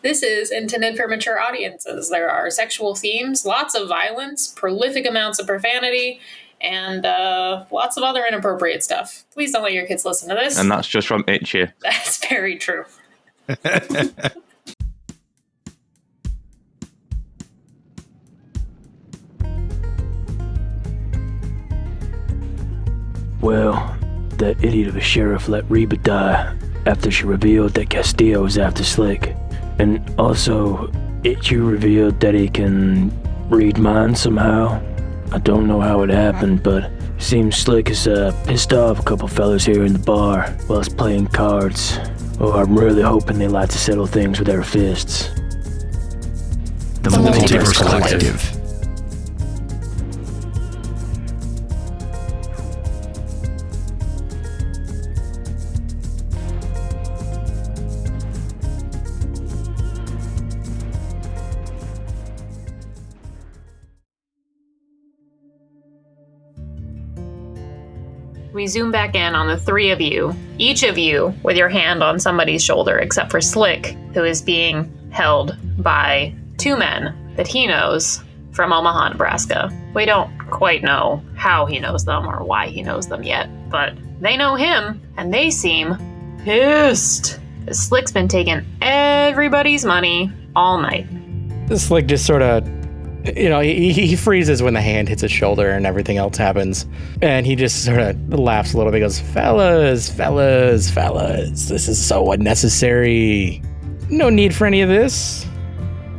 This is intended for mature audiences. There are sexual themes, lots of violence, prolific amounts of profanity, and lots of other inappropriate stuff. Please don't let your kids listen to this. And that's just from Itchy. That's very true. Well, that idiot of a sheriff let Reba die after she revealed that Castillo was after Slick. And also, Itchy revealed that he can read minds somehow. I don't know how it happened, but seems Slick is pissed off a couple fellas here in the bar whilst playing cards. Oh, I'm really hoping they like to settle things with their fists. The Multiverse Collective. We zoom back in on the three of you, each of you with your hand on somebody's shoulder, except for Slick, who is being held by two men that he knows from Omaha, Nebraska. We don't quite know how he knows them or why he knows them yet, but they know him, and they seem pissed. Slick's been taking everybody's money all night. Slick just sort of, he freezes when the hand hits his shoulder and everything else happens. And he just sort of laughs a little bit, goes, fellas, this is so unnecessary. No need for any of this.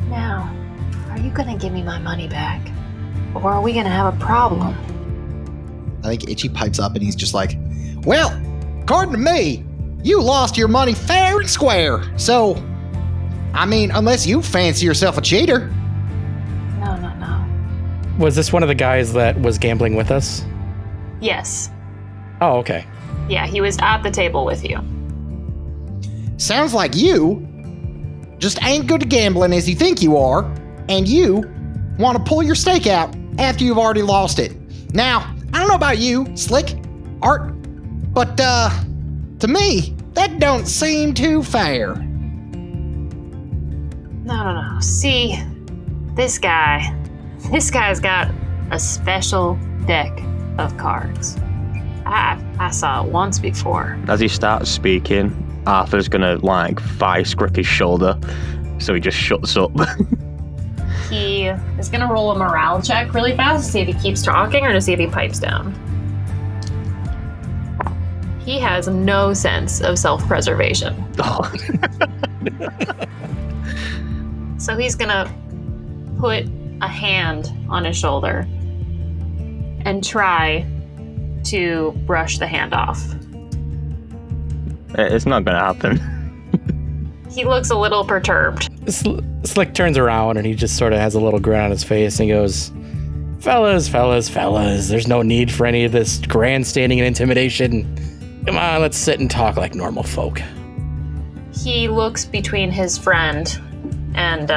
Now, are you gonna give me my money back? Or are we gonna have a problem? I think Itchy pipes up and he's just like, well, according to me, you lost your money fair and square. So, I mean, unless you fancy yourself a cheater. No. Was this one of the guys that was gambling with us? Yes. Oh, okay. Yeah, he was at the table with you. Sounds like you just ain't good at gambling as you think you are, and you want to pull your stake out after you've already lost it. Now, I don't know about you, Slick, Art, but to me, that don't seem too fair. No. See, this guy's got a special deck of cards. I saw it once before. As he starts speaking, Arthur's gonna vice grip his shoulder, so he just shuts up. He is gonna roll a morale check really fast to see if he keeps talking or to see if he pipes down. He has no sense of self-preservation. Oh. So he's gonna put a hand on his shoulder and try to brush the hand off. It's not gonna happen. He looks a little perturbed. Slick turns around and he just sort of has a little grin on his face and he goes, fellas, there's no need for any of this grandstanding and intimidation. Come on, let's sit and talk like normal folk. He looks between his friend and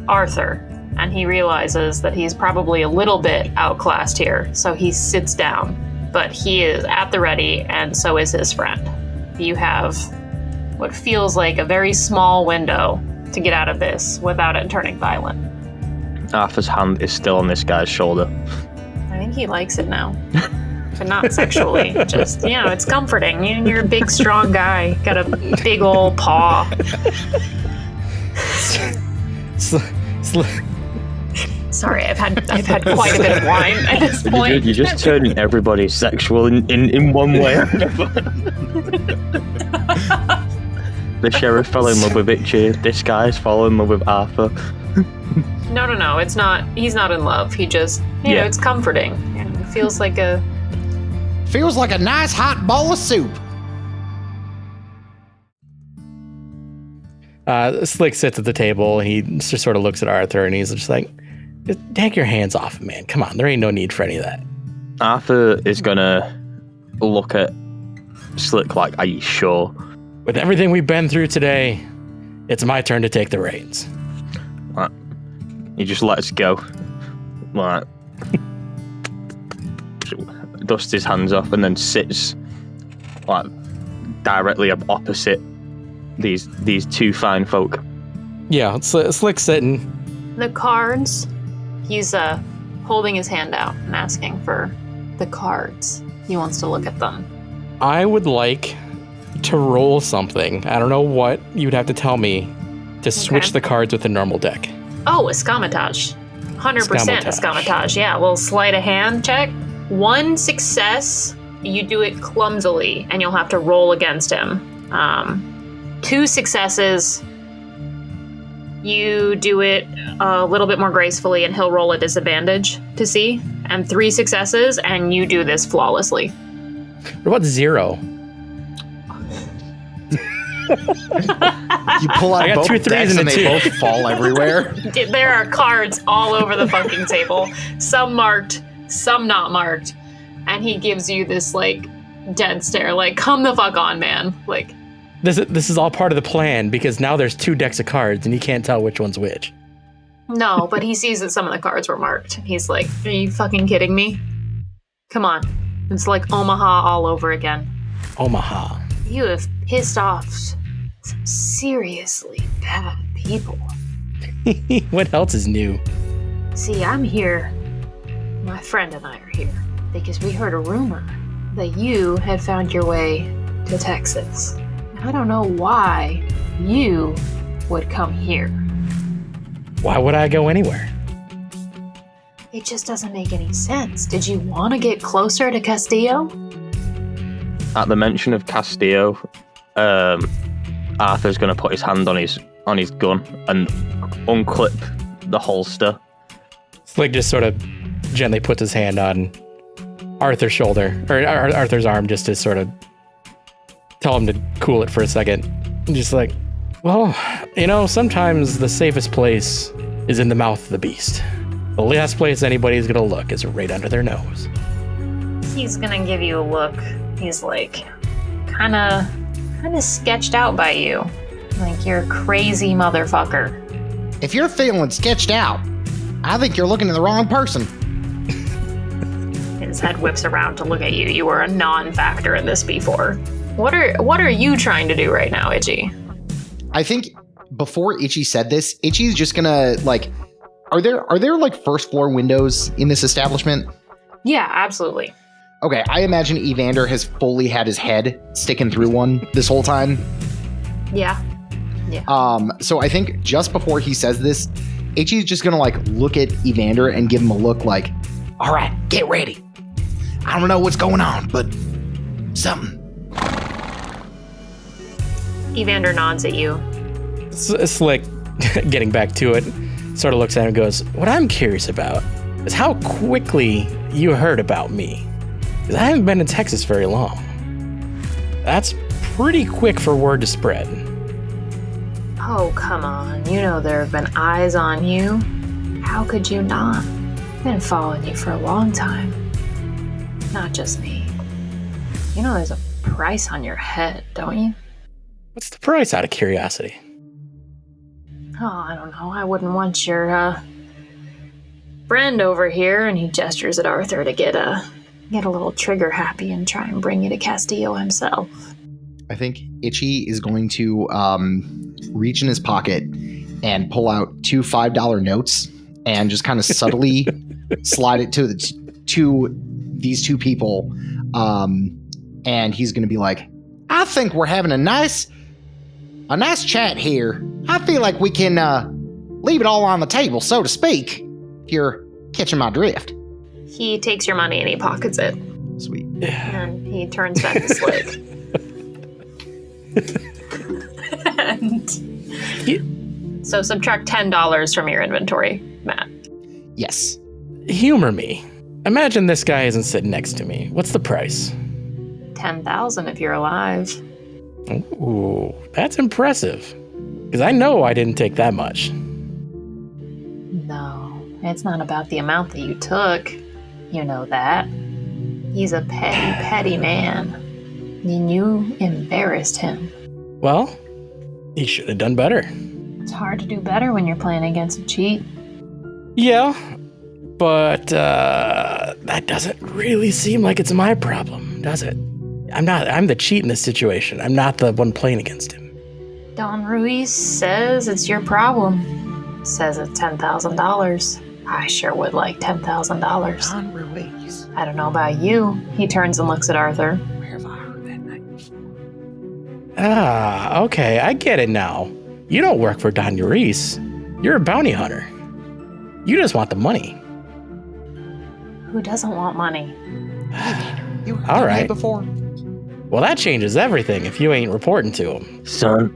Arthur, and he realizes that he's probably a little bit outclassed here, so he sits down. But he is at the ready, and so is his friend. You have what feels like a very small window to get out of this without it turning violent. Arthur's hand is still on this guy's shoulder. I think he likes it now. But not sexually, just, it's comforting. You're a big, strong guy, got a big old paw. Sorry, I've had quite a bit of wine at this point. You're just turning everybody sexual in one way. The sheriff fell in love with Itchy. This guy's fallen in love with Arthur. No, it's not. He's not in love. He just, it's comforting. It feels like a nice hot bowl of soup. Slick sits at the table and he just sort of looks at Arthur and he's just like, take your hands off him, man. Come on, there ain't no need for any of that. Arthur is gonna look at Slick like, are you sure? With everything we've been through today, it's my turn to take the reins. He just lets go. Dusts his hands off and then sits directly opposite these two fine folk. Yeah, Slick's sitting. The cards. He's holding his hand out and asking for the cards. He wants to look at them. I would like to roll something. I don't know what. You'd have to tell me to switch the cards with a normal deck. Oh, escamotage. 100% escamotage. Yeah, we'll sleight of hand check. 1 success, you do it clumsily, and you'll have to roll against him. 2 successes, you do it a little bit more gracefully, and he'll roll a disadvantage to see. And 3 successes, and you do this flawlessly. What about 0? You pull out I got both 2 threes decks and and a they 2. both fall everywhere. There are cards all over the fucking table. Some marked, some not marked. And he gives you this, like, dead stare, like, come the fuck on, man. Like, This is all part of the plan, because now there's 2 decks of cards, and you can't tell which one's which. no, but he sees that some of the cards were marked. He's like, are you fucking kidding me? Come on. It's like Omaha all over again. Omaha. You have pissed off some seriously bad people. What else is new? See, I'm here. My friend and I are here because we heard a rumor that you had found your way to Texas. I don't know why you would come here. Why would I go anywhere? It just doesn't make any sense. Did you want to get closer to Castillo? At the mention of Castillo, Arthur's going to put his hand on his gun and unclip the holster. Slick just sort of gently puts his hand on Arthur's shoulder, or Arthur's arm, just to sort of tell him to cool it for a second. And just like, well, sometimes the safest place is in the mouth of the beast. The last place anybody's gonna look is right under their nose. He's gonna give you a look. He's like, kind of sketched out by you. Like, you're a crazy motherfucker. If you're feeling sketched out, I think you're looking at the wrong person. His head whips around to look at you. You were a non-factor in this before. What are you trying to do right now, Itchy? I think before Itchy said this, Itchy's just gonna like, are there like first floor windows in this establishment? Yeah, absolutely. Okay, I imagine Evander has fully had his head sticking through one this whole time. Yeah. So I think just before he says this, Itchy's just gonna like look at Evander and give him a look like, all right, get ready. I don't know what's going on, but something. Evander nods at you. Slick, getting back to it, sort of looks at him and goes, what I'm curious about is how quickly you heard about me. Because I haven't been in Texas very long. That's pretty quick for word to spread. Oh, come on. You know there have been eyes on you. How could you not? Been following you for a long time. Not just me. You know there's a price on your head, don't you? What's the price, out of curiosity? Oh, I don't know. I wouldn't want your friend over here, and he gestures at Arthur to get a little trigger happy and try and bring you to Castillo himself. I think Itchy is going to reach in his pocket and pull out 2 $5 notes and just kind of subtly slide it to these two people. And he's going to be like, I think we're having a nice chat here. I feel like we can leave it all on the table, so to speak, if you're catching my drift. He takes your money and he pockets it. Sweet. And he turns back to Slick. So subtract $10 from your inventory, Matt. Yes. Humor me. Imagine this guy isn't sitting next to me. What's the price? 10,000 if you're alive. Ooh, that's impressive. Because I know I didn't take that much. No, it's not about the amount that you took. You know that. He's a petty man. And you embarrassed him. Well, he should have done better. It's hard to do better when you're playing against a cheat. Yeah, but that doesn't really seem like it's my problem, does it? I'm the cheat in this situation. I'm not the one playing against him. Don Ruiz says it's your problem. Says it's $10,000. I sure would like $10,000. Don Ruiz. I don't know about you. He turns and looks at Arthur. Where have I heard that name before? Ah, okay, I get it now. You don't work for Don Ruiz. You're a bounty hunter. You just want the money. Who doesn't want money? You heard All that right. name before? Well, that changes everything if you ain't reporting to him. Son,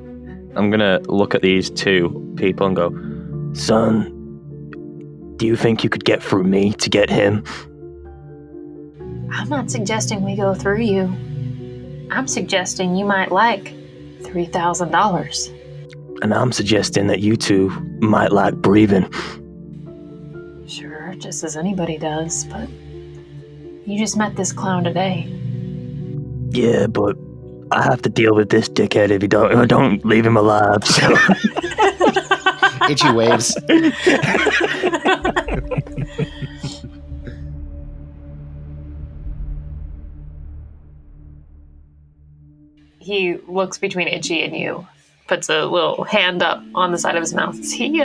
I'm gonna look at these two people and go, son, do you think you could get through me to get him? I'm not suggesting we go through you. I'm suggesting you might like $3,000. And I'm suggesting that you two might like breathing. Sure, just as anybody does, but you just met this clown today. Yeah, but I have to deal with this dickhead if I don't leave him alive. So. Itchy waves. He looks between Itchy and you, puts a little hand up on the side of his mouth. Is he,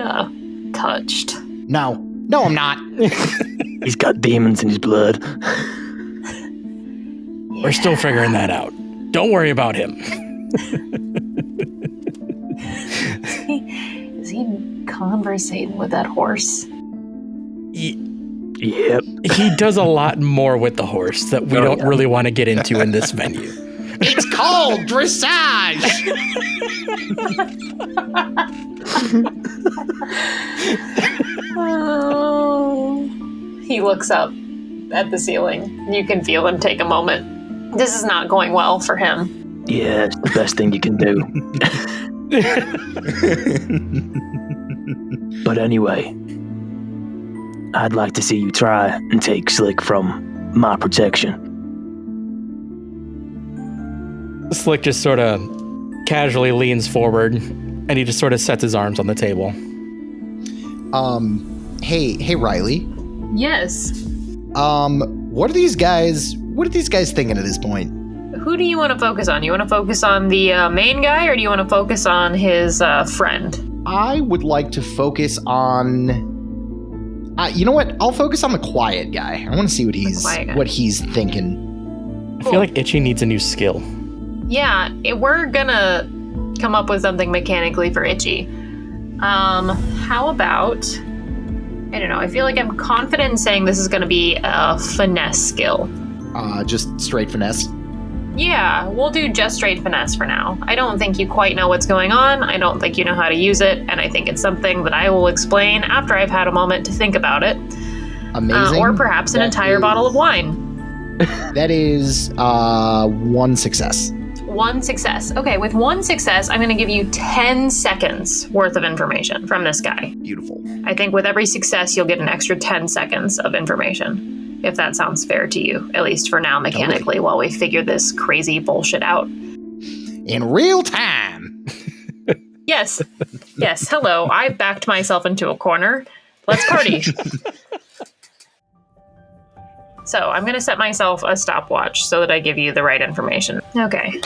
touched? No, I'm not. He's got demons in his blood. We're still figuring that out. Don't worry about him. Is he conversating with that horse? Yep. He does a lot more with the horse that we don't really want to get into in this venue. It's called dressage. Oh. He looks up at the ceiling. You can feel him take a moment. This is not going well for him. Yeah, it's the best thing you can do. But anyway, I'd like to see you try and take Slick from my protection. Slick just sort of casually leans forward and he just sort of sets his arms on the table. Hey, Riley. Yes. What are these guys thinking at this point? Who do you want to focus on? You want to focus on the main guy, or do you want to focus on his friend? I would like to focus on. You know what? I'll focus on the quiet guy. I want to see what he's thinking. I feel like Itchy needs a new skill. Yeah, we're gonna come up with something mechanically for Itchy. How about, I don't know, I feel like I'm confident in saying this is gonna be a finesse skill. Just straight finesse. Yeah, we'll do just straight finesse for now. I don't think you quite know what's going on. I don't think you know how to use it, and I think it's something that I will explain after I've had a moment to think about it. Amazing. Or perhaps an entire bottle of wine. That is one success. One success. Okay, with one success, I'm going to give you 10 seconds worth of information from this guy. Beautiful. I think with every success, you'll get an extra 10 seconds of information, if that sounds fair to you, at least for now, mechanically, while we figure this crazy bullshit out. In real time. Yes. Yes, hello. I've backed myself into a corner. Let's party. So I'm going to set myself a stopwatch so that I give you the right information. Okay.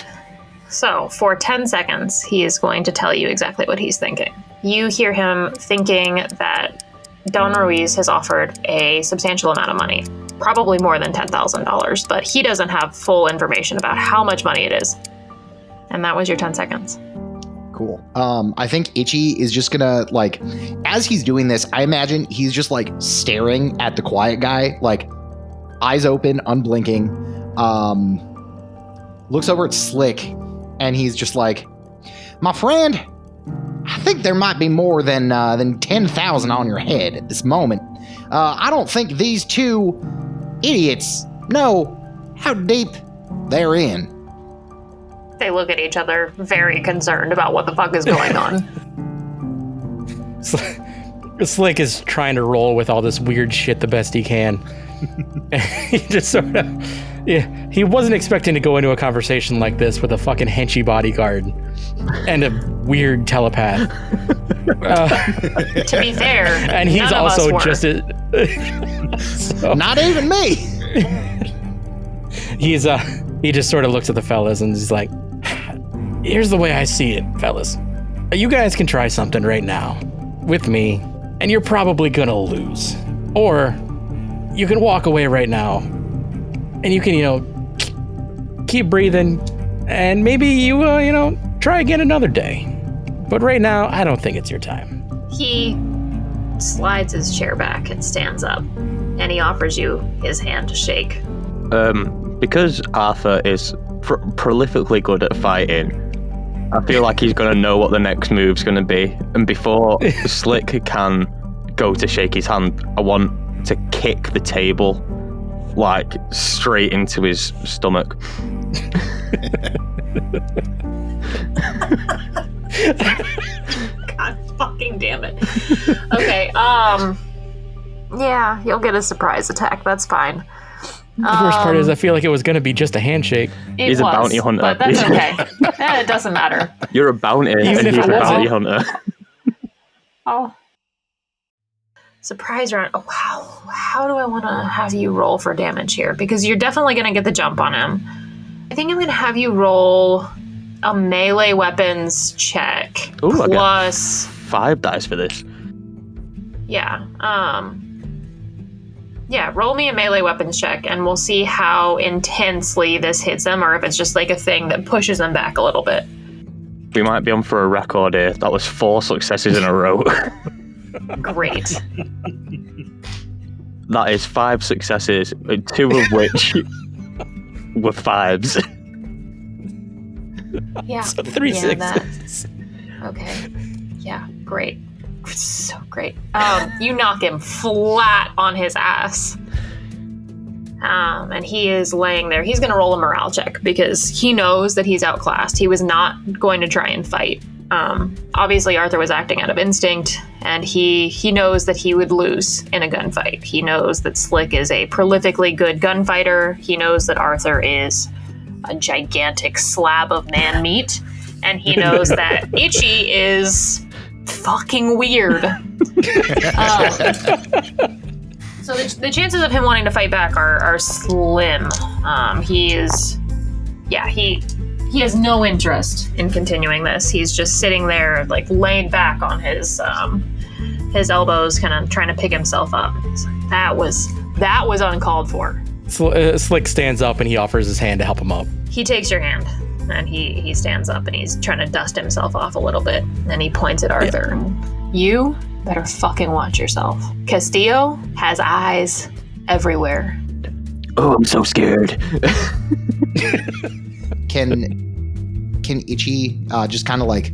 So for 10 seconds, he is going to tell you exactly what he's thinking. You hear him thinking that Don Ruiz has offered a substantial amount of money, probably more than $10,000, but he doesn't have full information about how much money it is. And that was your 10 seconds. Cool. I think Itchy is just gonna, like, as he's doing this, I imagine he's just, like, staring at the quiet guy, like, eyes open, unblinking, looks over at Slick, and he's just like, my friend, I think there might be more than 10,000 on your head at this moment. I don't think these two idiots know how deep they're in. They look at each other, very concerned about what the fuck is going on. Slick is trying to roll with all this weird shit the best he can. He just sort of, yeah, he wasn't expecting to go into a conversation like this with a fucking henchy bodyguard and a weird telepath. To be fair, and he's none also of us were. just so, Not even me. he just sort of looks at the fellas and he's like, here's the way I see it, fellas. You guys can try something right now with me, and you're probably gonna lose. Or you can walk away right now, and you can, keep breathing, and maybe you, try again another day. But right now, I don't think it's your time. He slides his chair back and stands up, and he offers you his hand to shake. Because Arthur is prolifically good at fighting, I feel like he's going to know what the next move's going to be. And before Slick can go to shake his hand, I want to kick the table, like, straight into his stomach. God fucking damn it. Okay, yeah, you'll get a surprise attack. That's fine. The worst part is I feel like it was going to be just a handshake. He's a bounty hunter. But that's okay. It doesn't matter. You're a bounty, and Even if he's it a wasn't. bounty hunter. Oh. Surprise round. Oh, wow. How do I want to have you roll for damage here? Because you're definitely going to get the jump on him. I think I'm going to have you roll a melee weapons check. Ooh, I got plus 5 dice for this. Yeah. Yeah, roll me a melee weapons check, and we'll see how intensely this hits him, or if it's just like a thing that pushes him back a little bit. We might be on for a record here. That was 4 successes in a row. Great. That is 5 successes, 2 of which were 5s. Yeah. So 3 yeah, sixes. Okay. Yeah, great. So great. You knock him flat on his ass. And he is laying there. He's going to roll a morale check because he knows that he's outclassed. He was not going to try and fight. Obviously, Arthur was acting out of instinct, and he knows that he would lose in a gunfight. He knows that Slick is a prolifically good gunfighter. He knows that Arthur is a gigantic slab of man meat. And he knows that Itchy is fucking weird. So the chances of him wanting to fight back are slim. He has no interest in continuing this. He's just sitting there, like, laid back on his elbows, kind of trying to pick himself up. He's like, that was uncalled for. Slick stands up and he offers his hand to help him up. He takes your hand, and he stands up, and he's trying to dust himself off a little bit. And he points at Arthur. Yeah. You better fucking watch yourself. Castillo has eyes everywhere. Oh, I'm so scared. Can Itchy just kind of like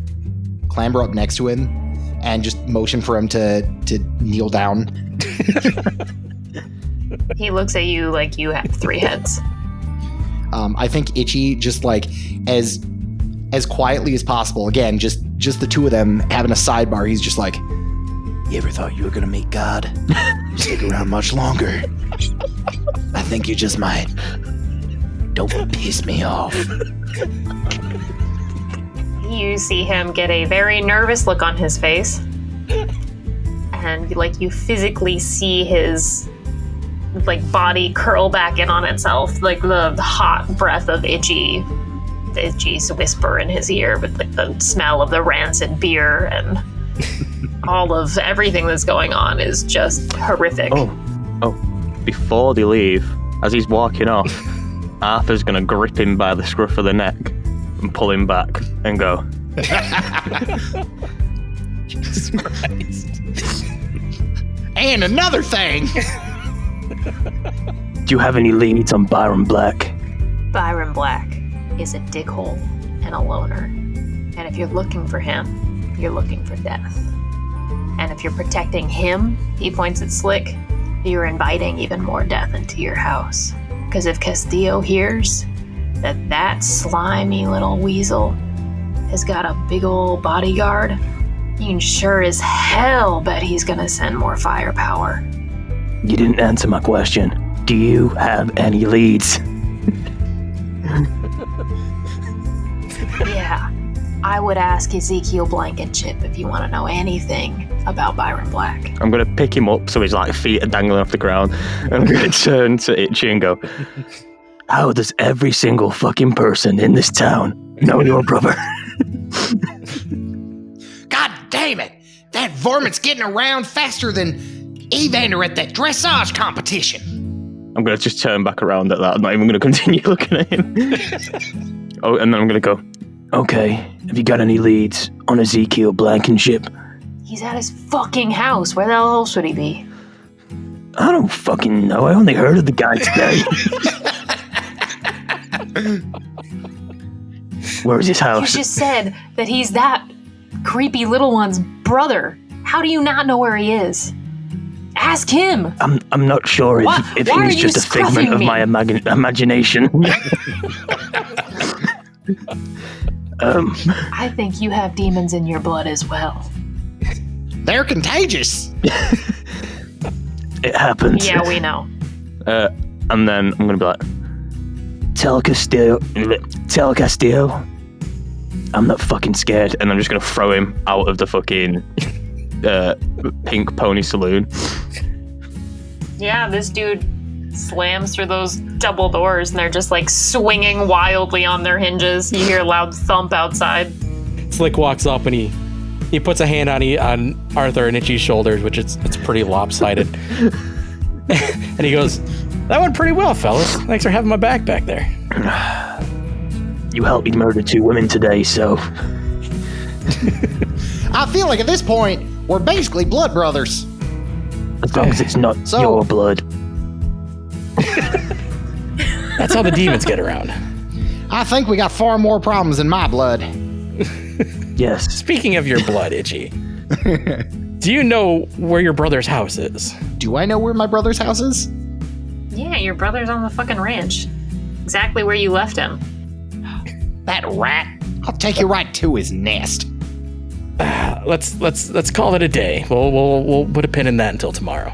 clamber up next to him and just motion for him to kneel down? He looks at you like you have 3 heads. I think Itchy, just like as quietly as possible, again, just the two of them having a sidebar, he's just like, "You ever thought you were gonna meet God? You stick around much longer. I think you just might. Don't piss me off." You see him get a very nervous look on his face. And like you physically see his like body curl back in on itself, like the hot breath of Itchy's whisper in his ear with like the smell of the rancid beer, and all of everything that's going on is just horrific. Oh, before they leave, as he's walking off, Arthur's gonna grip him by the scruff of the neck and pull him back and go, Jesus Christ. And another thing. Do you have any leads on Byron Black? Byron Black is a dickhole and a loner. And if you're looking for him, you're looking for death. And if you're protecting him, he points at Slick, you're inviting even more death into your house. Because if Castillo hears that slimy little weasel has got a big old bodyguard, you can sure as hell bet he's gonna send more firepower. You didn't answer my question. Do you have any leads? Yeah, I would ask Ezekiel Blankenship if you want to know anything about Byron Black. I'm gonna pick him up so his like feet are dangling off the ground. I'm gonna turn to Itchy and go, How does every single fucking person in this town know your brother? That varmint's getting around faster than Evander at that dressage competition. I'm going to just turn back around at that. I'm not even going to continue looking at him. Oh, and then I'm going to go, Okay, have you got any leads on Ezekiel Blankenship? He's at his fucking house. Where the hell else would he be? I don't fucking know. I only heard of the guy today. Where's his You house? just said that he's that creepy little one's brother. How do you not know where he is? Ask him. I'm not sure if he Why was are you just a figment scruffing of me? my imagination. I think you have demons in your blood as well. They're contagious. It happens. Yeah, we know. and then I'm going to be like, Tell Castillo. I'm not fucking scared. and I'm just going to throw him out of the fucking Pink Pony Saloon. Yeah, this dude slams through those double doors and they're just like swinging wildly on their hinges. You hear a loud thump outside. Slick walks up and he puts a hand on Arthur and Itchy's shoulders, which it's pretty lopsided. And he goes, "That went pretty well, fellas. Thanks for having my back there." You helped me murder 2 women today, so I feel like at this point, we're basically blood brothers. as long as it's not So- your blood. That's how the demons get around. I think we got far more problems in my blood. Yes. Speaking of your blood, Itchy, do you know where your brother's house is? Do I know where my brother's house is? Yeah, your brother's on the fucking ranch. Exactly where you left him. That rat. I'll take you right to his nest. Let's call it a day. We'll put a pin in that until tomorrow.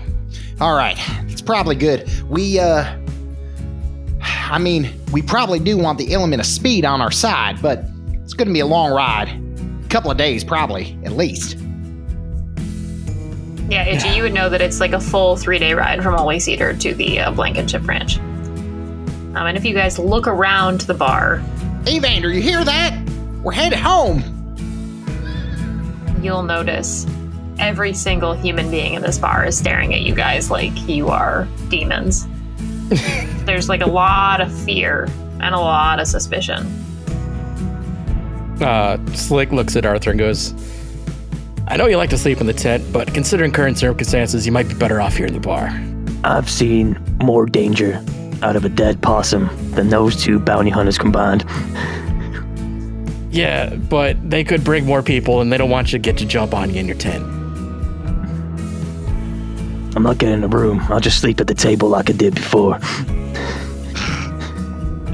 All right, it's probably good. We probably do want the element of speed on our side, but it's going to be a long ride. A couple of days, probably, at least. Yeah, Itchy, you would know that it's like a full 3-day ride from Holy Cedar to the Blankenship Ranch. And if you guys look around the bar, Evander, you hear that? We're headed home. you'll notice every single human being in this bar is staring at you guys like you are demons. There's like a lot of fear and a lot of suspicion. Slick looks at Arthur and goes, "I know you like to sleep in the tent, but considering current circumstances, you might be better off here in the bar." I've seen more danger out of a dead possum than those 2 bounty hunters combined. Yeah, but they could bring more people and they don't want you to get to jump on you in your tent. I'm not getting a room. I'll just sleep at the table like I did before.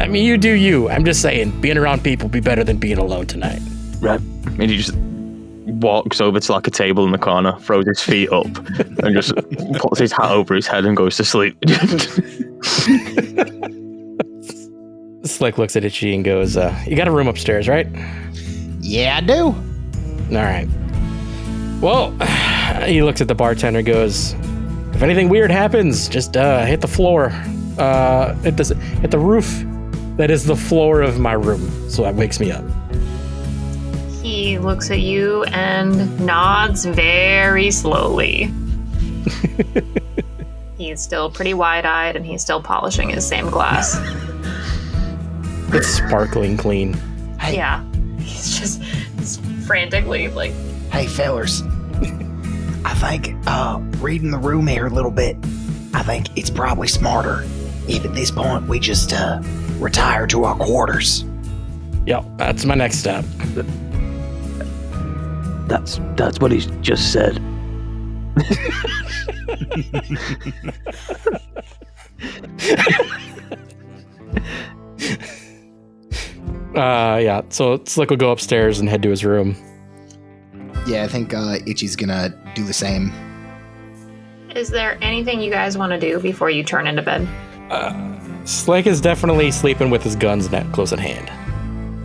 I mean, you do you. I'm just saying, being around people would be better than being alone tonight. Right? And he just walks over to like a table in the corner, throws his feet up, and just puts his hat over his head and goes to sleep. Slick looks at Itchy and goes, "You got a room upstairs, right?" Yeah, I do. All right. Well, he looks at the bartender and goes, "If anything weird happens, just hit the floor. Hit the roof. That is the floor of my room, so that wakes me up." He looks at you and nods very slowly. He's still pretty wide-eyed and he's still polishing his same glass. It's sparkling clean. Hey. Yeah. He's frantically like, Hey, fellers. I think reading the room here a little bit, I think it's probably smarter if at this point we just retire to our quarters. Yep, that's my next step. That's what he's just said. Yeah, so Slick will go upstairs and head to his room. Yeah, I think Itchy's gonna do the same. is there anything you guys want to do before you turn into bed? Slick is definitely sleeping with his guns close at hand.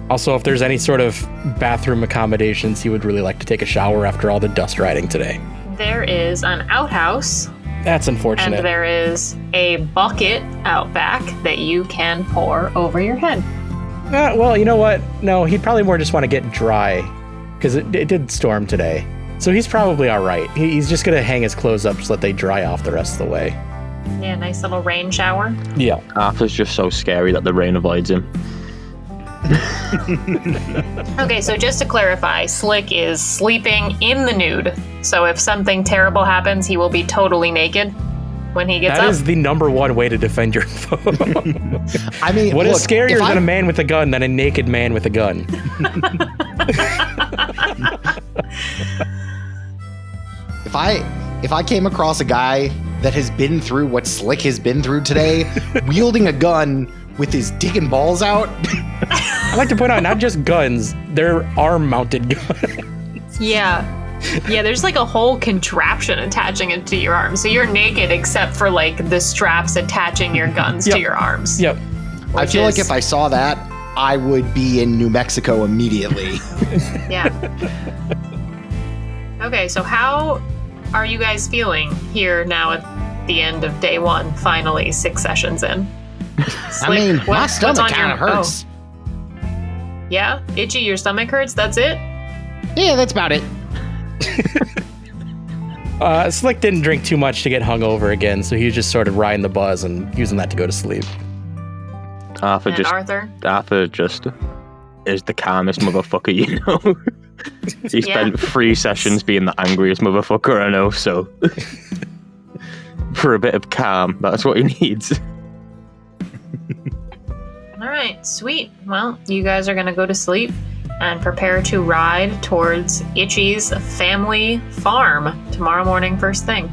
Also, if there's any sort of bathroom accommodations, he would really like to take a shower after all the dust riding today. There is an outhouse, That's unfortunate. and there is a bucket out back that you can pour over your head. Well, you know what? No, he'd probably more just want to get dry, because it did storm today. So he's probably all right. He's just gonna hang his clothes up so that they dry off the rest of the way. Yeah, nice little rain shower. Yeah. Arthur's just so scary that the rain avoids him. Okay, so just to clarify, Slick is sleeping in the nude. So if something terrible happens, he will be totally naked when he gets That up. is the number one way to defend your foe. I mean, What look, is scarier if I- than a man with a gun than a naked man with a gun? If I came across a guy that has been through what Slick has been through today, wielding a gun with his dick and balls out, I like to point out, not just guns, they're arm-mounted guns. Yeah. Yeah, there's like a whole contraption attaching it to your arms. So you're naked except for like the straps attaching your guns to Yep. your arms. Yep. I feel like if I saw that, I would be in New Mexico immediately. Yeah. Okay, so how are you guys feeling here now at the end of day one, finally 6 sessions in? I mean, my what's stomach on kind of your- hurts. oh. Yeah? Itchy, your stomach hurts? That's it? Yeah, that's about it. Slick didn't drink too much to get hungover again, so he was just sort of riding the buzz and using that to go to sleep. Arthur And Arthur? just is the calmest motherfucker you know. He spent 3 sessions being the angriest motherfucker I know, so for a bit of calm, that's what he needs. All right, sweet. Well, you guys are going to go to sleep and prepare to ride towards Itchy's family farm tomorrow morning, first thing.